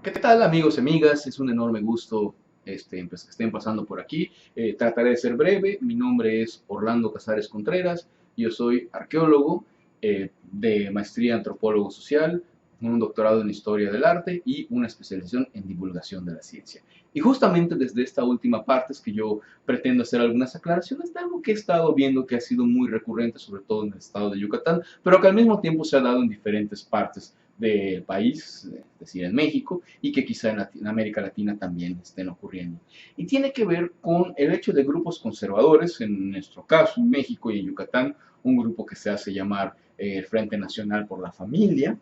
¿Qué tal, amigos y amigas? Es un enorme gusto pues, que estén pasando por aquí. Trataré de ser breve. Mi nombre es Orlando Casares Contreras. Yo soy arqueólogo de maestría en antropólogo social, un doctorado en historia del arte y una especialización en divulgación de la ciencia. Y justamente desde esta última parte es que yo pretendo hacer algunas aclaraciones de algo que he estado viendo que ha sido muy recurrente, sobre todo en el estado de Yucatán, pero que al mismo tiempo se ha dado en diferentes partes del país, es decir, en México, y que quizá en América Latina también estén ocurriendo. Y tiene que ver con el hecho de grupos conservadores, en nuestro caso, en México y en Yucatán, un grupo que se hace llamar el Frente Nacional por la Familia,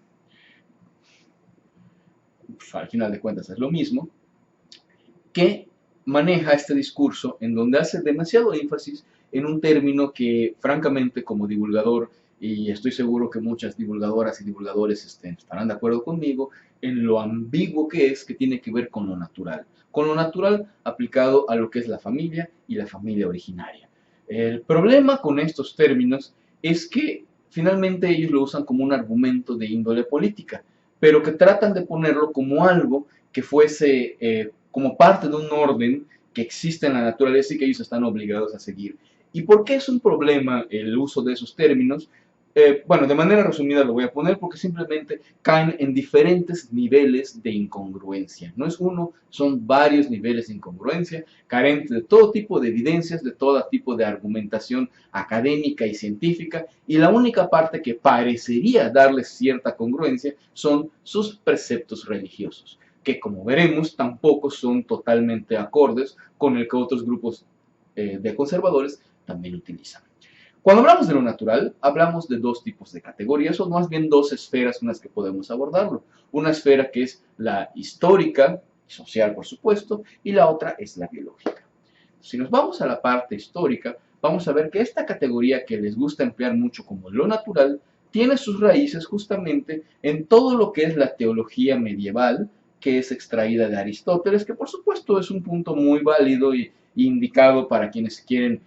pues, al final de cuentas es lo mismo, que maneja este discurso en donde hace demasiado énfasis en un término que, francamente, como divulgador, y estoy seguro que muchas divulgadoras y divulgadores estarán de acuerdo conmigo, en lo ambiguo que es, que tiene que ver con lo natural aplicado a lo que es la familia y la familia originaria. El problema con estos términos es que finalmente ellos lo usan como un argumento de índole política, pero que tratan de ponerlo como algo que fuese como parte de un orden que existe en la naturaleza y que ellos están obligados a seguir. ¿Y por qué es un problema el uso de esos términos? Bueno, de manera resumida lo voy a poner porque simplemente caen en diferentes niveles de incongruencia. No es uno, son varios niveles de incongruencia, carentes de todo tipo de evidencias, de todo tipo de argumentación académica y científica, y la única parte que parecería darles cierta congruencia son sus preceptos religiosos, que como veremos tampoco son totalmente acordes con el que otros grupos de conservadores también utilizan. Cuando hablamos de lo natural, hablamos de dos tipos de categorías, o más bien dos esferas en las que podemos abordarlo. Una esfera que es la histórica, social por supuesto, y la otra es la biológica. Si nos vamos a la parte histórica, vamos a ver que esta categoría que les gusta emplear mucho como lo natural, tiene sus raíces justamente en todo lo que es la teología medieval, que es extraída de Aristóteles, que por supuesto es un punto muy válido y indicado para quienes quieren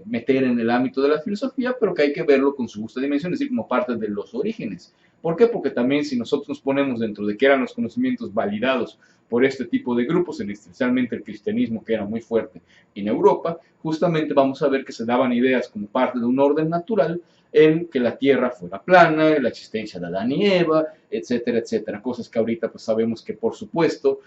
meter en el ámbito de la filosofía, pero que hay que verlo con su justa dimensión, es decir, como parte de los orígenes. ¿Por qué? Porque también si nosotros nos ponemos dentro de que eran los conocimientos validados por este tipo de grupos, especialmente el cristianismo que era muy fuerte en Europa, justamente vamos a ver que se daban ideas como parte de un orden natural en que la tierra fuera plana, la existencia de Adán y Eva, etcétera, etcétera. Cosas que ahorita pues sabemos que por supuesto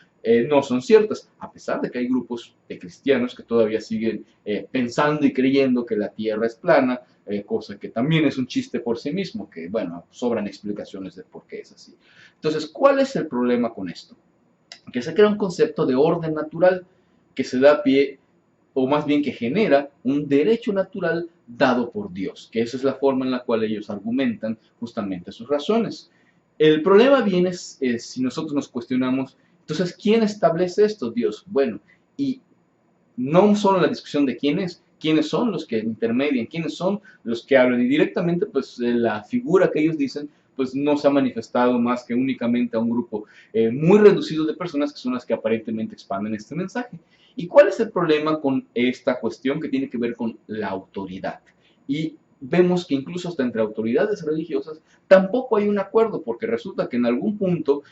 no son ciertas, a pesar de que hay grupos de cristianos que todavía siguen pensando y creyendo que la tierra es plana, cosa que también es un chiste por sí mismo, que bueno, sobran explicaciones de por qué es así. Entonces, ¿cuál es el problema con esto? Que se crea un concepto de orden natural que se da pie, o más bien que genera un derecho natural dado por Dios, que esa es la forma en la cual ellos argumentan justamente sus razones. El problema viene si nosotros nos cuestionamos, entonces, ¿quién establece esto? Dios. Bueno, y no solo la discusión de quiénes son los que intermedian, quiénes son los que hablan, y directamente pues la figura que ellos dicen pues no se ha manifestado más que únicamente a un grupo muy reducido de personas que son las que aparentemente expanden este mensaje. ¿Y cuál es el problema con esta cuestión que tiene que ver con la autoridad? Y vemos que incluso hasta entre autoridades religiosas tampoco hay un acuerdo, porque resulta que en algún punto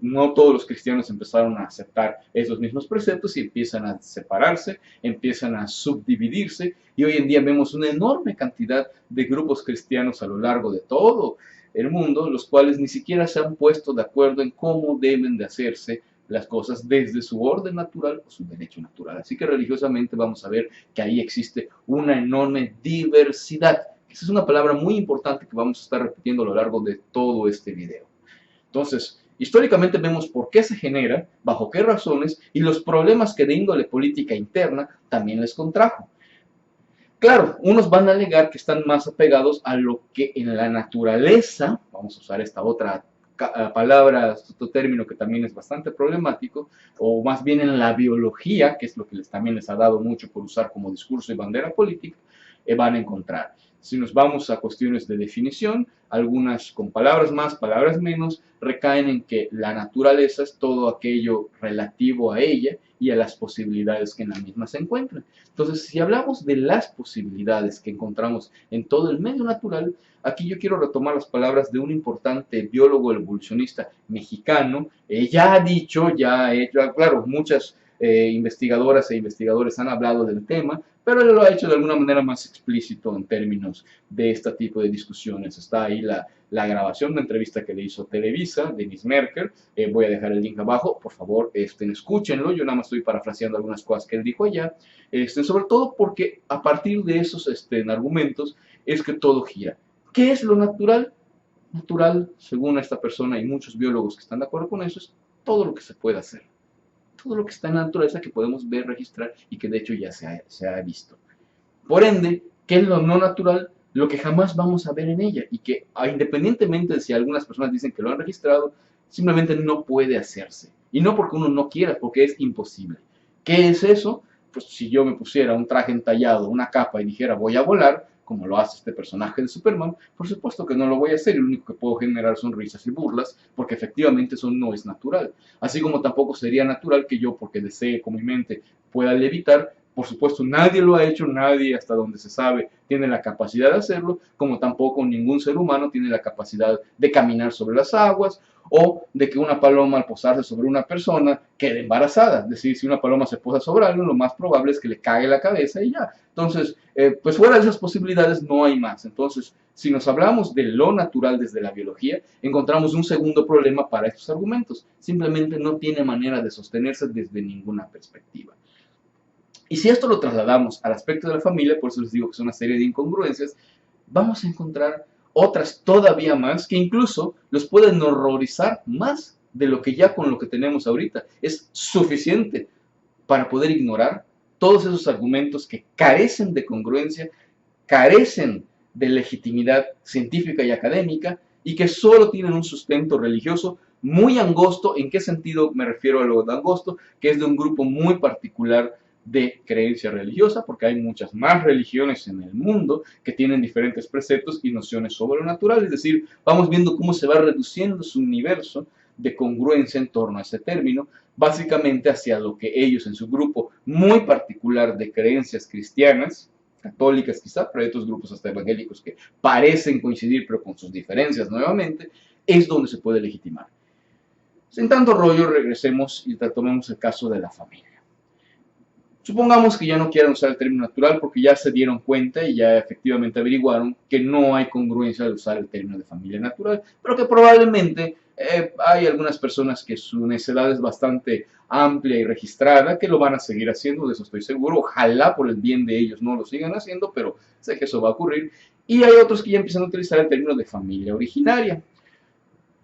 no todos los cristianos empezaron a aceptar esos mismos preceptos y empiezan a separarse, empiezan a subdividirse, y hoy en día vemos una enorme cantidad de grupos cristianos a lo largo de todo el mundo, los cuales ni siquiera se han puesto de acuerdo en cómo deben de hacerse las cosas desde su orden natural o su derecho natural. Así que religiosamente vamos a ver que ahí existe una enorme diversidad. Esa es una palabra muy importante que vamos a estar repitiendo a lo largo de todo este video. Entonces, históricamente vemos por qué se genera, bajo qué razones y los problemas que de índole política interna también les contrajo. Claro, unos van a alegar que están más apegados a lo que en la naturaleza, vamos a usar esta otra palabra, otro término que también es bastante problemático, o más bien en la biología, que es lo que también les ha dado mucho por usar como discurso y bandera política, van a encontrar. Si nos vamos a cuestiones de definición, algunas con palabras más, palabras menos, recaen en que la naturaleza es todo aquello relativo a ella y a las posibilidades que en la misma se encuentran. Entonces, si hablamos de las posibilidades que encontramos en todo el medio natural, aquí yo quiero retomar las palabras de un importante biólogo evolucionista mexicano. Ya ha dicho, ya ha hecho, claro, muchas investigadoras e investigadores han hablado del tema, pero él lo ha hecho de alguna manera más explícito en términos de este tipo de discusiones. Está ahí la grabación de entrevista que le hizo Televisa, Denis Merker. Voy a dejar el link abajo, por favor, escúchenlo. Yo nada más estoy parafraseando algunas cosas que él dijo allá, sobre todo porque a partir de esos argumentos es que todo gira. ¿Qué es lo natural? Natural, según esta persona y muchos biólogos que están de acuerdo con eso, es todo lo que se puede hacer. Todo lo que está en la naturaleza que podemos ver, registrar y que de hecho ya se ha visto. Por ende, ¿qué es lo no natural? Lo que jamás vamos a ver en ella y que independientemente de si algunas personas dicen que lo han registrado, simplemente no puede hacerse. Y no porque uno no quiera, porque es imposible. ¿Qué es eso? Pues si yo me pusiera un traje entallado, una capa y dijera voy a volar, como lo hace este personaje de Superman, por supuesto que no lo voy a hacer y lo único que puedo generar son risas y burlas, porque efectivamente eso no es natural. Así como tampoco sería natural que yo, porque desee con mi mente, pueda levitar. Por supuesto, nadie lo ha hecho, nadie hasta donde se sabe tiene la capacidad de hacerlo, como tampoco ningún ser humano tiene la capacidad de caminar sobre las aguas o de que una paloma al posarse sobre una persona quede embarazada. Es decir, si una paloma se posa sobre alguien, lo más probable es que le cague la cabeza y ya. Entonces, pues fuera de esas posibilidades no hay más. Entonces, si nos hablamos de lo natural desde la biología, encontramos un segundo problema para estos argumentos. Simplemente no tiene manera de sostenerse desde ninguna perspectiva. Y si esto lo trasladamos al aspecto de la familia, por eso les digo que es una serie de incongruencias, vamos a encontrar otras todavía más que incluso los pueden horrorizar más de lo que ya con lo que tenemos ahorita. Es suficiente para poder ignorar todos esos argumentos que carecen de congruencia, carecen de legitimidad científica y académica y que solo tienen un sustento religioso muy angosto. ¿En qué sentido me refiero a lo de angosto? Que es de un grupo muy particular de creencia religiosa, porque hay muchas más religiones en el mundo que tienen diferentes preceptos y nociones sobre lo natural. Es decir, vamos viendo cómo se va reduciendo su universo de congruencia en torno a ese término, básicamente hacia lo que ellos en su grupo muy particular de creencias cristianas, católicas quizá, pero hay otros grupos hasta evangélicos que parecen coincidir pero con sus diferencias nuevamente, es donde se puede legitimar. Sin tanto rollo, regresemos y retomemos el caso de la familia. Supongamos que ya no quieran usar el término natural porque ya se dieron cuenta y ya efectivamente averiguaron que no hay congruencia al usar el término de familia natural, pero que probablemente hay algunas personas que su necedad es bastante amplia y registrada que lo van a seguir haciendo, de eso estoy seguro. Ojalá por el bien de ellos no lo sigan haciendo, pero sé que eso va a ocurrir. Y hay otros que ya empiezan a utilizar el término de familia originaria.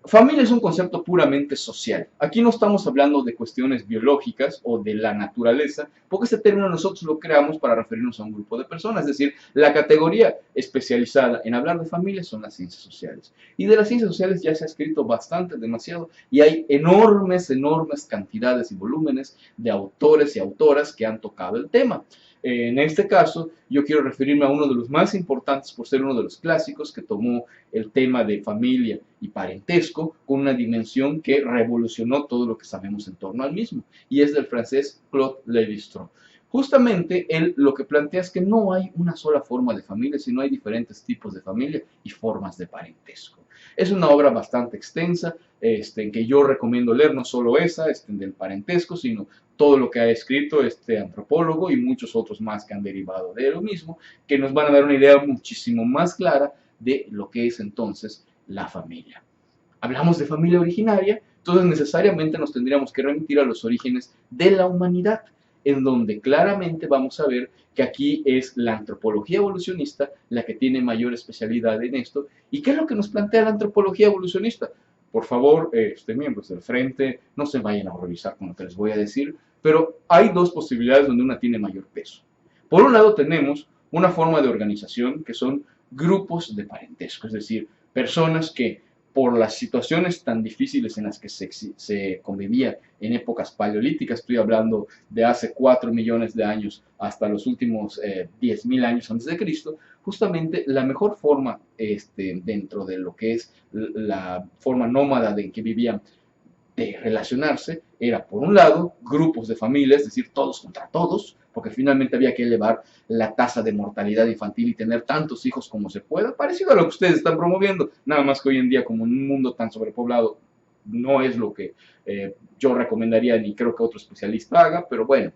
Familia es un concepto puramente social. Aquí no estamos hablando de cuestiones biológicas o de la naturaleza, porque este término nosotros lo creamos para referirnos a un grupo de personas. Es decir, la categoría especializada en hablar de familia son las ciencias sociales. Y de las ciencias sociales ya se ha escrito bastante, demasiado, y hay enormes cantidades y volúmenes de autores y autoras que han tocado el tema. En este caso, yo quiero referirme a uno de los más importantes por ser uno de los clásicos que tomó el tema de familia y parentesco con una dimensión que revolucionó todo lo que sabemos en torno al mismo, y es del francés Claude Lévi-Strauss. Justamente él lo que plantea es que no hay una sola forma de familia, sino hay diferentes tipos de familia y formas de parentesco. Es una obra bastante extensa, que yo recomiendo leer, no solo esa, del parentesco, sino todo lo que ha escrito este antropólogo y muchos otros más que han derivado de lo mismo, que nos van a dar una idea muchísimo más clara de lo que es entonces la familia. Hablamos de familia originaria, entonces necesariamente nos tendríamos que remitir a los orígenes de la humanidad, en donde claramente vamos a ver que aquí es la antropología evolucionista la que tiene mayor especialidad en esto. ¿Y qué es lo que nos plantea la antropología evolucionista? Por favor, miembros del frente, no se vayan a horrorizar con lo que les voy a decir, pero hay dos posibilidades donde una tiene mayor peso. Por un lado tenemos una forma de organización que son grupos de parentesco, es decir, personas que por las situaciones tan difíciles en las que se convivía en épocas paleolíticas, estoy hablando de hace 4 millones de años hasta los últimos 10.000 años antes de Cristo, justamente la mejor forma dentro de lo que es la forma nómada en que vivían de relacionarse era, por un lado, grupos de familias, es decir, todos contra todos, porque finalmente había que elevar la tasa de mortalidad infantil y tener tantos hijos como se pueda, parecido a lo que ustedes están promoviendo, nada más que hoy en día, como en un mundo tan sobrepoblado, no es lo que yo recomendaría ni creo que otro especialista haga, pero bueno,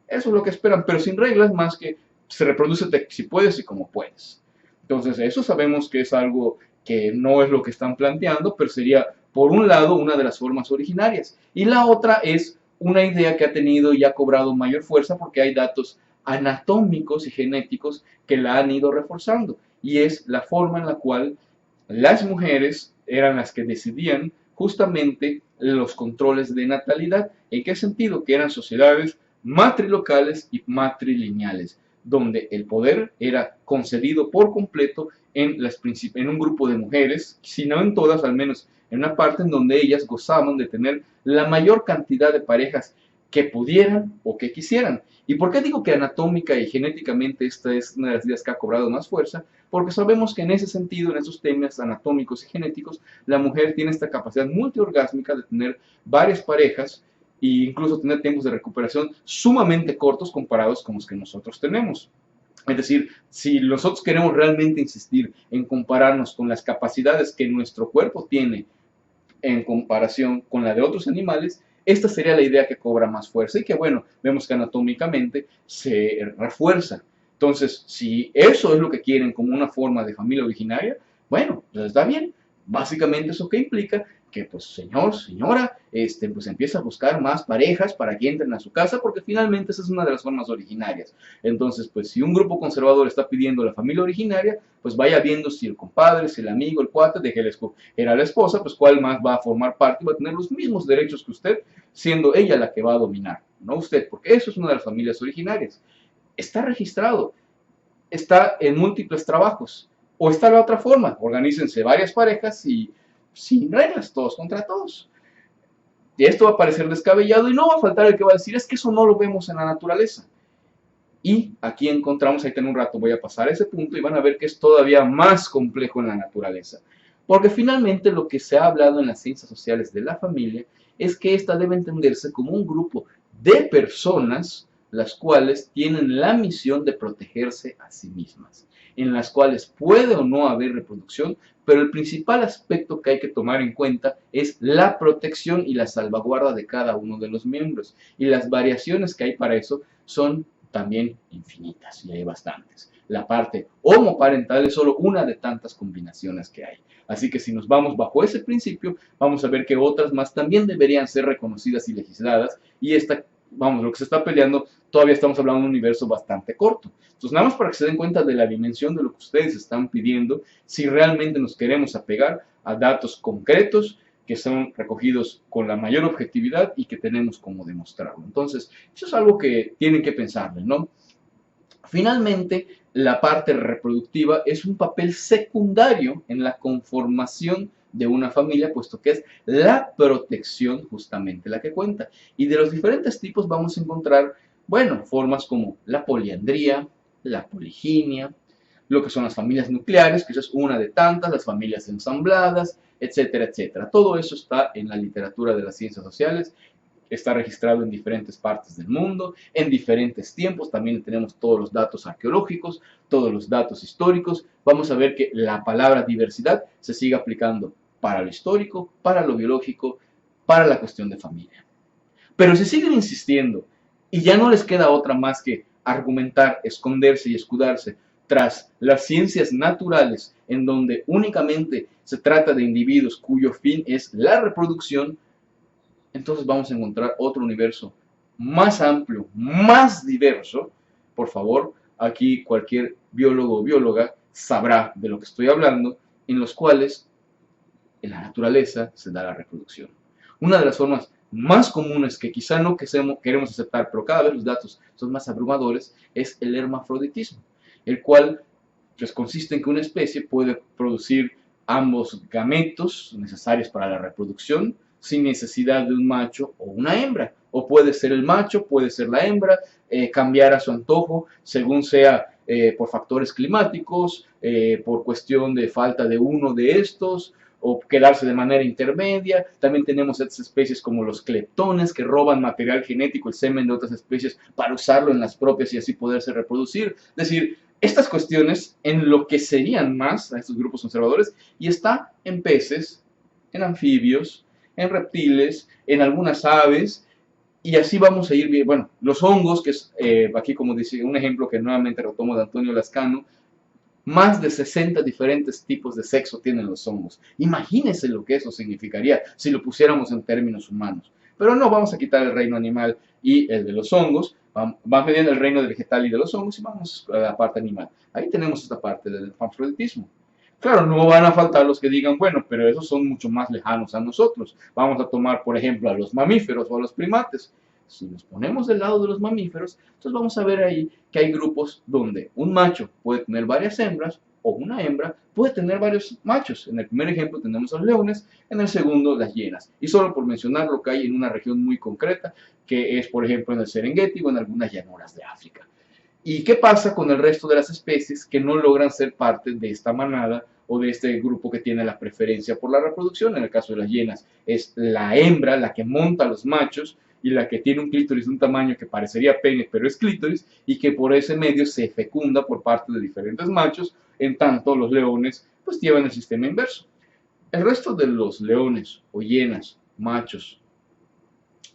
eso es lo que esperan, pero sin reglas más que se reproduce si puedes y como puedes. Entonces, eso sabemos que es algo que no es lo que están planteando, pero sería, por un lado, una de las formas originarias. Y la otra es una idea que ha tenido y ha cobrado mayor fuerza porque hay datos anatómicos y genéticos que la han ido reforzando. Y es la forma en la cual las mujeres eran las que decidían justamente los controles de natalidad. ¿En qué sentido? Que eran sociedades matrilocales y matrilineales, donde el poder era concedido por completo en un grupo de mujeres, si no en todas, al menos en una parte en donde ellas gozaban de tener la mayor cantidad de parejas que pudieran o que quisieran. ¿Y por qué digo que anatómica y genéticamente esta es una de las ideas que ha cobrado más fuerza? Porque sabemos que en ese sentido, en esos temas anatómicos y genéticos, la mujer tiene esta capacidad multiorgásmica de tener varias parejas e incluso tener tiempos de recuperación sumamente cortos comparados con los que nosotros tenemos. Es decir, si nosotros queremos realmente insistir en compararnos con las capacidades que nuestro cuerpo tiene en comparación con la de otros animales, esta sería la idea que cobra más fuerza y que, bueno, vemos que anatómicamente se refuerza. Entonces, si eso es lo que quieren como una forma de familia originaria, bueno, pues está bien. Básicamente eso que implica que, pues, señor, señora, pues empieza a buscar más parejas para que entren a su casa, porque finalmente esa es una de las formas originarias. Entonces, pues, si un grupo conservador está pidiendo la familia originaria, pues vaya viendo si el compadre, si el amigo, el cuate, de que era la esposa, pues cuál más va a formar parte y va a tener los mismos derechos que usted, siendo ella la que va a dominar, no usted, porque eso es una de las familias originarias. Está registrado, está en múltiples trabajos. O está la otra forma, organícense varias parejas y sin reglas, todos contra todos. Y esto va a parecer descabellado y no va a faltar el que va a decir, es que eso no lo vemos en la naturaleza. Y aquí encontramos, ahí en un rato voy a pasar a ese punto y van a ver que es todavía más complejo en la naturaleza. Porque finalmente lo que se ha hablado en las ciencias sociales de la familia es que ésta debe entenderse como un grupo de personas las cuales tienen la misión de protegerse a sí mismas, en las cuales puede o no haber reproducción, pero el principal aspecto que hay que tomar en cuenta es la protección y la salvaguarda de cada uno de los miembros. Y las variaciones que hay para eso son también infinitas, y hay bastantes. La parte homoparental es solo una de tantas combinaciones que hay. Así que si nos vamos bajo ese principio, vamos a ver que otras más también deberían ser reconocidas y legisladas, y esta, vamos, lo que se está peleando, todavía estamos hablando de un universo bastante corto. Entonces, nada más para que se den cuenta de la dimensión de lo que ustedes están pidiendo, si realmente nos queremos apegar a datos concretos, que son recogidos con la mayor objetividad y que tenemos como demostrarlo. Entonces, eso es algo que tienen que pensarle, ¿no? Finalmente, la parte reproductiva es un papel secundario en la conformación de una familia, puesto que es la protección justamente la que cuenta. Y de los diferentes tipos vamos a encontrar, bueno, formas como la poliandría, la poliginia, lo que son las familias nucleares, que esa es una de tantas, las familias ensambladas, etcétera, etcétera. Todo eso está en la literatura de las ciencias sociales, está registrado en diferentes partes del mundo, en diferentes tiempos, también tenemos todos los datos arqueológicos, todos los datos históricos. Vamos a ver que la palabra diversidad se sigue aplicando para lo histórico, para lo biológico, para la cuestión de familia. Pero si siguen insistiendo y ya no les queda otra más que argumentar, esconderse y escudarse tras las ciencias naturales, en donde únicamente se trata de individuos cuyo fin es la reproducción, entonces vamos a encontrar otro universo más amplio, más diverso. Por favor, aquí cualquier biólogo o bióloga sabrá de lo que estoy hablando, en los cuales en la naturaleza se da la reproducción. Una de las formas más comunes que quizá no queremos aceptar, pero cada vez los datos son más abrumadores, es el hermafroditismo, el cual pues, consiste en que una especie puede producir ambos gametos necesarios para la reproducción sin necesidad de un macho o una hembra. O puede ser el macho, puede ser la hembra, cambiar a su antojo según sea por factores climáticos, por cuestión de falta de uno de estos, o quedarse de manera intermedia. También tenemos estas especies como los cleptones que roban material genético, el semen de otras especies, para usarlo en las propias y así poderse reproducir. Es decir, estas cuestiones enloquecerían más a estos grupos conservadores y está en peces, en anfibios, en reptiles, en algunas aves, y así vamos a ir bien. Bueno, los hongos, que es aquí como dice un ejemplo que nuevamente retomo de Antonio Lascano, más de 60 diferentes tipos de sexo tienen los hongos. Imagínense lo que eso significaría si lo pusiéramos en términos humanos. Pero no, vamos a quitar el reino animal y el de los hongos. Vamos viendo el reino vegetal y de los hongos y vamos a la parte animal. Ahí tenemos esta parte del hermafroditismo. Claro, no van a faltar los que digan, bueno, pero esos son mucho más lejanos a nosotros. Vamos a tomar, por ejemplo, a los mamíferos o a los primates. Si nos ponemos del lado de los mamíferos, entonces vamos a ver ahí que hay grupos donde un macho puede tener varias hembras o una hembra puede tener varios machos. En el primer ejemplo tenemos a los leones, en el segundo las hienas. Y solo por mencionar lo que hay en una región muy concreta, que es, por ejemplo, en el Serengeti o en algunas llanuras de África. ¿Y qué pasa con el resto de las especies que no logran ser parte de esta manada o de este grupo que tiene la preferencia por la reproducción? En el caso de las hienas es la hembra la que monta a los machos y la que tiene un clítoris de un tamaño que parecería pene, pero es clítoris, y que por ese medio se fecunda por parte de diferentes machos, en tanto los leones pues llevan el sistema inverso. El resto de los leones o hienas, machos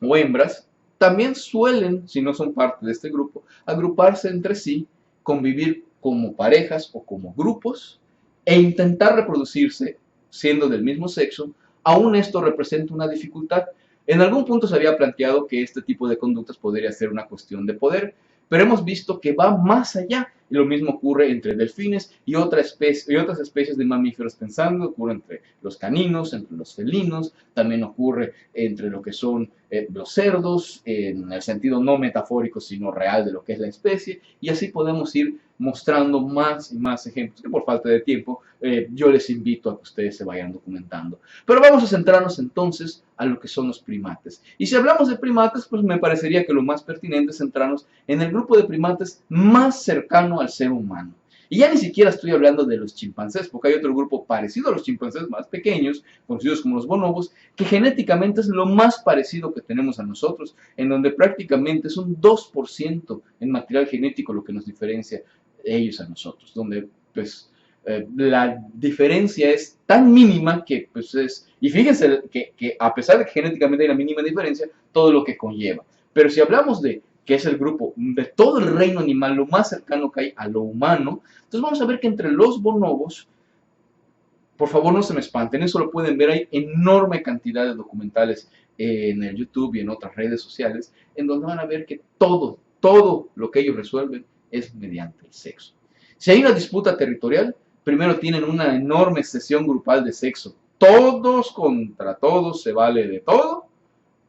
o hembras, también suelen, si no son parte de este grupo, agruparse entre sí, convivir como parejas o como grupos e intentar reproducirse siendo del mismo sexo. Aún esto representa una dificultad. En algún punto se había planteado que este tipo de conductas podría ser una cuestión de poder, pero hemos visto que va más allá. Y lo mismo ocurre entre delfines y otras especies de mamíferos pensando, ocurre entre los caninos, entre los felinos, también ocurre entre lo que son los cerdos, en el sentido no metafórico, sino real de lo que es la especie, y así podemos ir mostrando más y más ejemplos, que por falta de tiempo yo les invito a que ustedes se vayan documentando. Pero vamos a centrarnos entonces a lo que son los primates. Y si hablamos de primates, pues me parecería que lo más pertinente es centrarnos en el grupo de primates más cercano al ser humano. Y ya ni siquiera estoy hablando de los chimpancés, porque hay otro grupo parecido a los chimpancés más pequeños, conocidos como los bonobos, que genéticamente es lo más parecido que tenemos a nosotros, en donde prácticamente es un 2% en material genético lo que nos diferencia ellos a nosotros, donde pues la diferencia es tan mínima que pues es, y fíjense que a pesar de que genéticamente hay una mínima diferencia, todo lo que conlleva. Pero si hablamos de que es el grupo de todo el reino animal, lo más cercano que hay a lo humano, entonces vamos a ver que entre los bonobos, por favor no se me espanten, eso lo pueden ver, hay enorme cantidad de documentales en el YouTube y en otras redes sociales, en donde van a ver que todo lo que ellos resuelven es mediante el sexo. Si hay una disputa territorial, primero tienen una enorme sesión grupal de sexo, todos contra todos, se vale de todo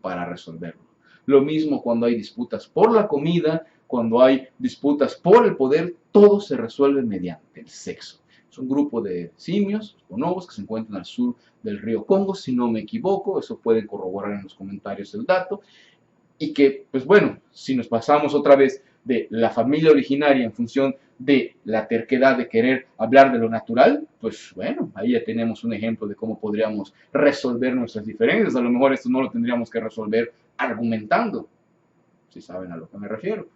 para resolverlo. Lo mismo cuando hay disputas por la comida, cuando hay disputas por el poder, todo se resuelve mediante el sexo. Es un grupo de simios, bonobos, que se encuentran al sur del río Congo, si no me equivoco, eso pueden corroborar en los comentarios el dato, y que, pues bueno, si nos pasamos otra vez de la familia originaria en función de la terquedad de querer hablar de lo natural, pues bueno, ahí ya tenemos un ejemplo de cómo podríamos resolver nuestras diferencias. A lo mejor esto no lo tendríamos que resolver argumentando, si saben a lo que me refiero.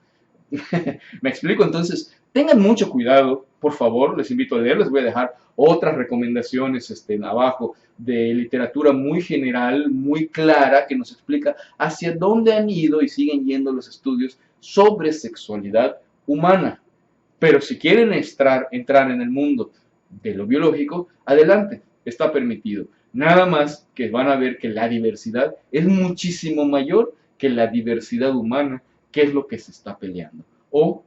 Me explico, entonces, tengan mucho cuidado, por favor, les invito a leer, les voy a dejar otras recomendaciones abajo de literatura muy general, muy clara, que nos explica hacia dónde han ido y siguen yendo los estudios sobre sexualidad humana. Pero si quieren entrar en el mundo de lo biológico, adelante, está permitido. Nada más que van a ver que la diversidad es muchísimo mayor que la diversidad humana, que es lo que se está peleando. O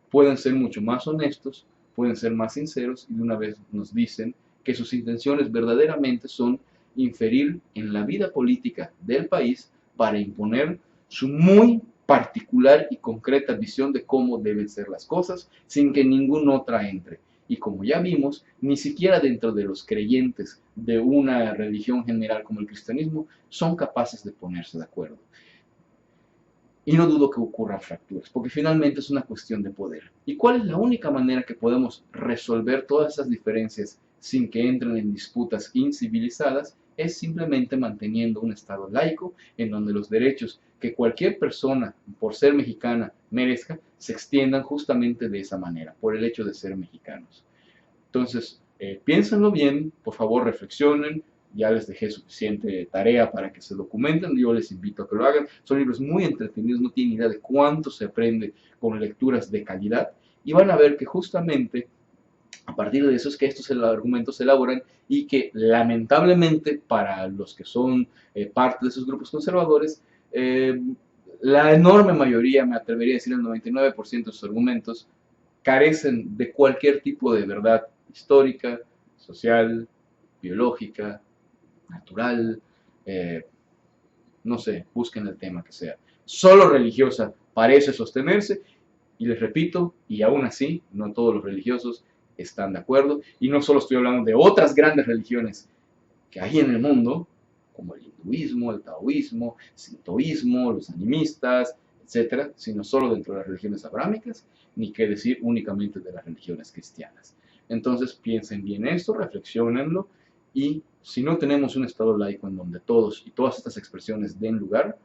pueden ser mucho más honestos, pueden ser más sinceros y de una vez nos dicen que sus intenciones verdaderamente son inferir en la vida política del país para imponer su muy particular y concreta visión de cómo deben ser las cosas sin que ninguna otra entre. y como ya vimos, ni siquiera dentro de los creyentes de una religión general como el cristianismo son capaces de ponerse de acuerdo. Y no dudo que ocurran fracturas, porque finalmente es una cuestión de poder. ¿Y cuál es la única manera que podemos resolver todas esas diferencias sin que entren en disputas incivilizadas? Es simplemente manteniendo un Estado laico en donde los derechos que cualquier persona, por ser mexicana, merezca, se extiendan justamente de esa manera, por el hecho de ser mexicanos. Entonces, piénsenlo bien, por favor reflexionen, ya les dejé suficiente tarea para que se documenten, yo les invito a que lo hagan, son libros muy entretenidos, no tienen idea de cuánto se aprende con lecturas de calidad, y van a ver que justamente a partir de eso es que estos argumentos se elaboran y que lamentablemente para los que son parte de esos grupos conservadores, la enorme mayoría, me atrevería a decir el 99% de sus argumentos, carecen de cualquier tipo de verdad histórica, social, biológica, natural, eh, no sé, busquen el tema que sea. Solo religiosa parece sostenerse, y les repito, y aún así, no todos los religiosos están de acuerdo, y no solo estoy hablando de otras grandes religiones que hay en el mundo, como el hinduismo, el taoísmo, el sintoísmo, los animistas, etcétera, sino solo dentro de las religiones abrámicas, ni qué decir únicamente de las religiones cristianas. Entonces piensen bien esto, reflexionenlo, y si no tenemos un Estado laico en donde todos y todas estas expresiones den lugar,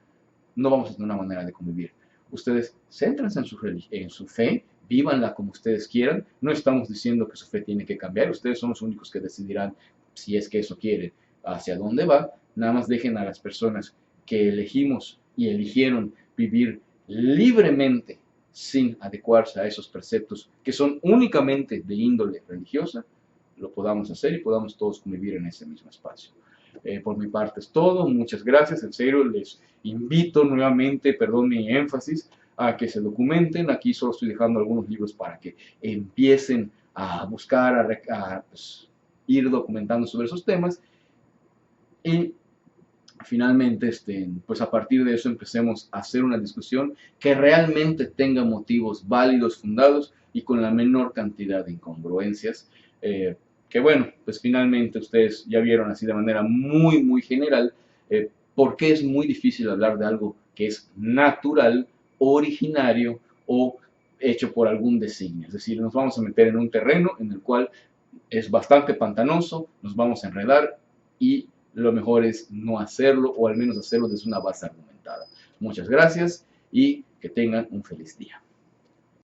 no vamos a tener una manera de convivir. Ustedes céntrense en su fe, vívanla como ustedes quieran. No estamos diciendo que su fe tiene que cambiar. Ustedes son los únicos que decidirán si es que eso quieren, hacia dónde va. Nada más dejen a las personas que elegimos y eligieron vivir libremente sin adecuarse a esos preceptos que son únicamente de índole religiosa, lo podamos hacer y podamos todos convivir en ese mismo espacio. Por mi parte es todo, muchas gracias, en serio les invito nuevamente, perdón mi énfasis, a que se documenten. Aquí solo estoy dejando algunos libros para que empiecen a buscar, pues, ir documentando sobre esos temas, y finalmente, pues a partir de eso empecemos a hacer una discusión que realmente tenga motivos válidos, fundados y con la menor cantidad de incongruencias. Que bueno, pues finalmente ustedes ya vieron así de manera muy, muy general por qué es muy difícil hablar de algo que es natural, originario o hecho por algún designio. Es decir, nos vamos a meter en un terreno en el cual es bastante pantanoso, nos vamos a enredar y lo mejor es no hacerlo, o al menos hacerlo desde una base argumentada. Muchas gracias y que tengan un feliz día.